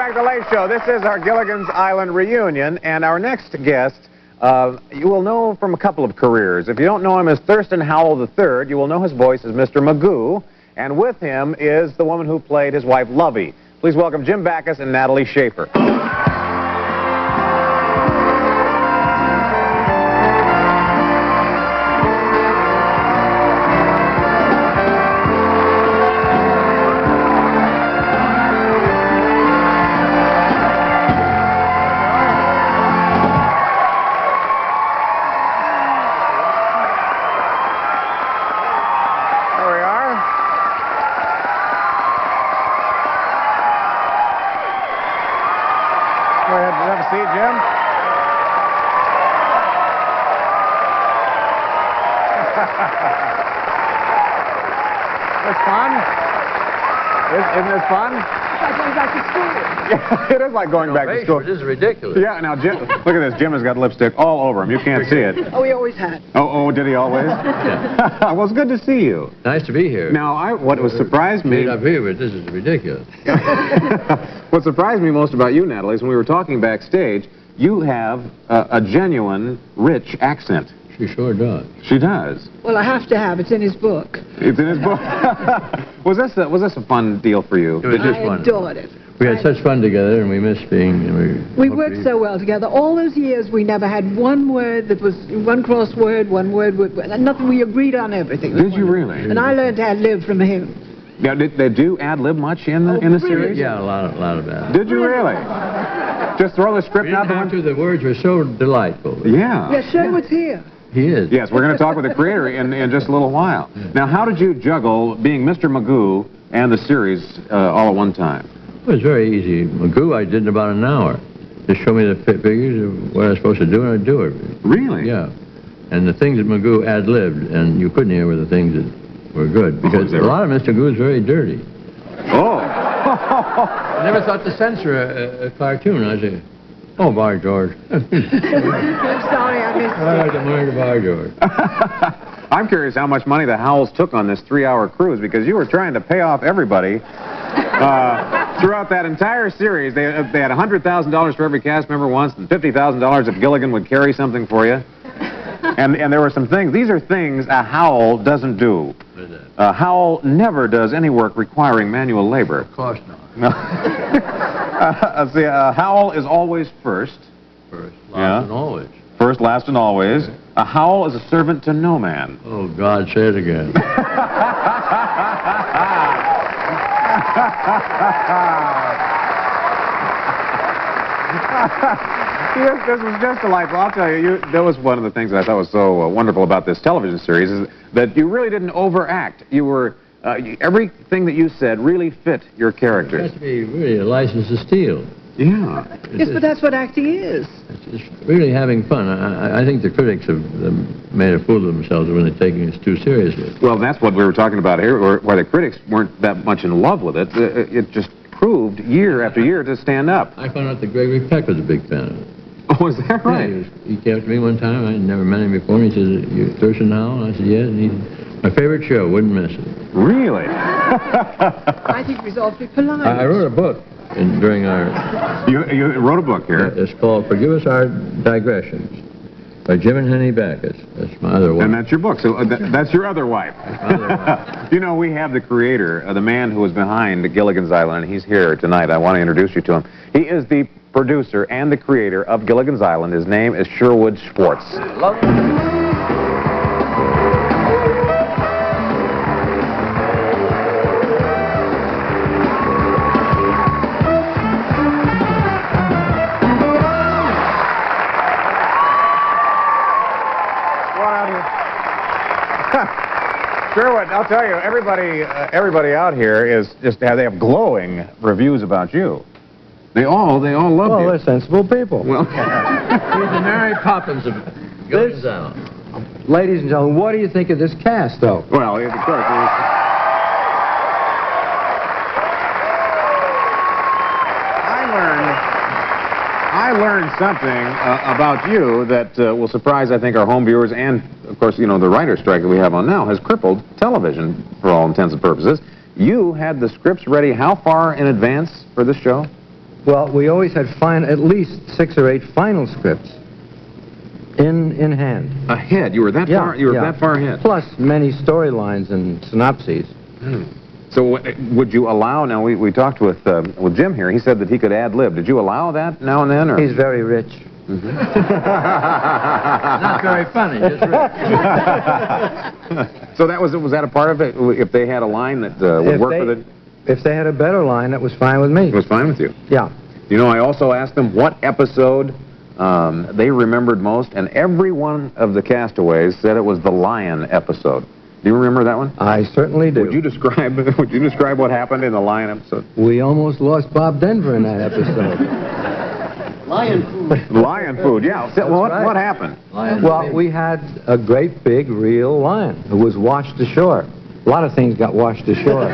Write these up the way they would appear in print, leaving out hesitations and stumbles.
back to the Late Show. This is our Gilligan's Island reunion, and our next guest, you will know from a couple of careers. If you don't know him as Thurston Howell III, you will know his voice as Mr. Magoo, and with him is the woman who played his wife, Lovey. Please welcome Jim Backus and Natalie Schafer. Go ahead, have a seat, Jim. It's fun. Isn't this fun? It's like going back to school. Yeah, it is like going back to school. This is ridiculous. Yeah, now, Jim, look at this. Jim has got lipstick all over him. You can't see it. Oh, he always had. Oh, did he always? Yeah. Well, it's good to see you. Nice to be here. Now, what surprised me... Great up here, but this is ridiculous. What surprised me most about you, Natalie, is when we were talking backstage, you have a genuine, rich accent. She sure does. She does. Well, I have to have. It's in his book. It's in his book. Was this a fun deal for you? It was just I wonderful. adored it. We had such fun together, and we miss being... We worked so well together. All those years, we never had one word that was one crossword, one word with nothing. We agreed on everything. Did you really? And I learned to ad-lib from him. Yeah, did they do ad-lib much in the series? Yeah, a lot of ad. Did you really? Just throw the script out the window? The words were so delightful. Yeah. Yeah, Sherwood's here. He is. Yes, we're going to talk with the creator in just a little while. Now, how did you juggle being Mr. Magoo and the series all at one time? It was very easy. Magoo, I did in about an hour. Just show me the figures of what I was supposed to do, and I'd do it. Really? Yeah. And the things that Magoo ad-libbed, and you couldn't hear were the things that were good, because a lot of Mr. Magoo is very dirty. Oh. I never thought to censor a cartoon. I said, oh, by George. I'm sorry, I missed I like to mind by George. I'm curious how much money the Howells took on this 3-hour cruise, because you were trying to pay off everybody. Throughout that entire series, they had $100,000 for every cast member once, and $50,000 if Gilligan would carry something for you. And there were some things. These are things a Howell doesn't do. Howell never does any work requiring manual labor. Of course not. No. See, Howell is always first. First, last, and always. First, last, and always. A Howell is a servant to no man. Oh, God, say it again. This was just delightful. I'll tell you, that was one of the things that I thought was so wonderful about this television series, is that you really didn't overact. You were, everything that you said really fit your characters. It has to be really a license to steal. Yeah. Yes, but that's what acting is. It's really having fun. I think the critics have made a fool of themselves when they're taking this too seriously. Well, that's what we were talking about here, where the critics weren't that much in love with it. It just proved year after year to stand up. I found out that Gregory Peck was a big fan of it. Oh, is that right? Yeah, he came up to me one time. I had never met him before, and he said, "You Thurston Howell?" And I said, "Yes." And he said, "My favorite show, wouldn't miss it." Really? I think we ought to be polite. I wrote a book during our... You wrote a book here. It's called Forgive Us Our Digressions by Jim and Henny Backus. That's my other wife. And that's your book. So that's your other wife. That's my other wife. You know, we have the creator, the man who was behind Gilligan's Island, and he's here tonight. I want to introduce you to him. He is the producer and the creator of Gilligan's Island. His name is Sherwood Schwartz. Sherwood, I'll tell you, everybody out here is just, they have glowing reviews about you. They all love you. Well, they're sensible people. Well, He's the Mary Poppins of Gilligan's Island. Ladies and gentlemen, what do you think of this cast, though? well, of course. I learned something about you that will surprise, I think, our home viewers and, of course, you know, the writer's strike that we have on now has crippled television for all intents and purposes. You had the scripts ready how far in advance for this show? Well, we always had at least 6 or 8 final scripts in hand. Ahead? You were that far? You were that far ahead? Plus many storylines and synopses. So would you allow, now we talked with Jim here, he said that he could ad-lib. Did you allow that now and then? Or? He's very rich. Not very funny, just rich. So was that a part of it? If they had a line that would work with it? If they had a better line, that was fine with me. It was fine with you? Yeah. You know, I also asked them what episode they remembered most, and every one of the castaways said it was the lion episode. Do you remember that one? I certainly do. Would you describe what happened in the lion episode? We almost lost Bob Denver in that episode. Lion food. Lion food, yeah. Well, what happened? Well, we had a great big real lion who was washed ashore. A lot of things got washed ashore.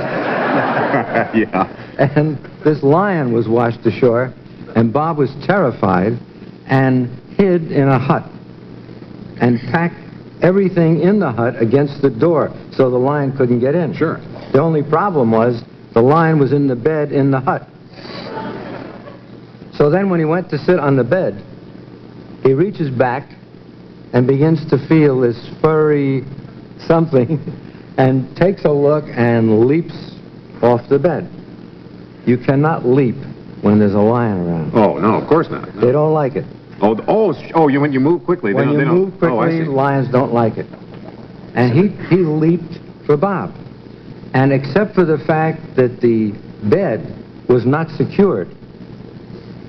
Yeah. And this lion was washed ashore, and Bob was terrified and hid in a hut and packed everything in the hut against the door so the lion couldn't get in. Sure. The only problem was the lion was in the bed in the hut. So then when he went to sit on the bed, he reaches back and begins to feel this furry something and takes a look and leaps off the bed. You cannot leap when there's a lion around. Oh, no, of course not. They don't like it. When you move quickly. When you move Oh, I quickly, see. lions don't like it. And he leaped for Bob. And except for the fact that the bed was not secured,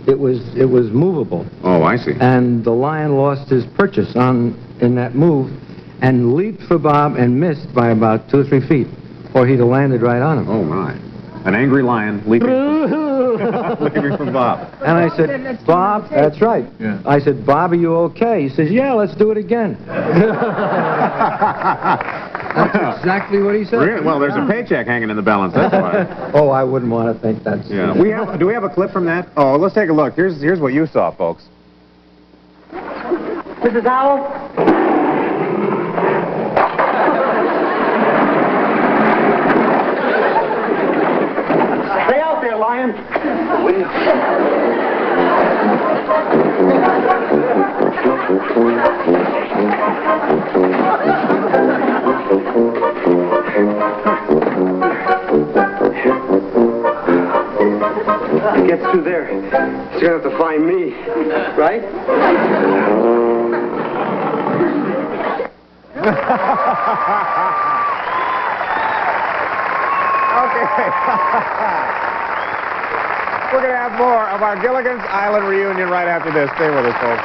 it was movable. Oh, I see. And the lion lost his purchase in that move and leaped for Bob and missed by about 2 or 3 feet, or he'd have landed right on him. Oh, my. An angry lion leaping from Bob. And I said, Bob, that's right. Yeah. I said, Bob, are you okay? He says, yeah, let's do it again. That's exactly what he said. Really? Well, there's a paycheck hanging in the balance, that's why. Oh, I wouldn't want to think that's... Yeah. Do we have a clip from that? Oh, let's take a look. Here's what you saw, folks. Mrs. Howell? Stay out there, lion. If he gets through there, he's gonna have to find me, right? Okay. We're going to have more of our Gilligan's Island reunion right after this. Stay with us, folks.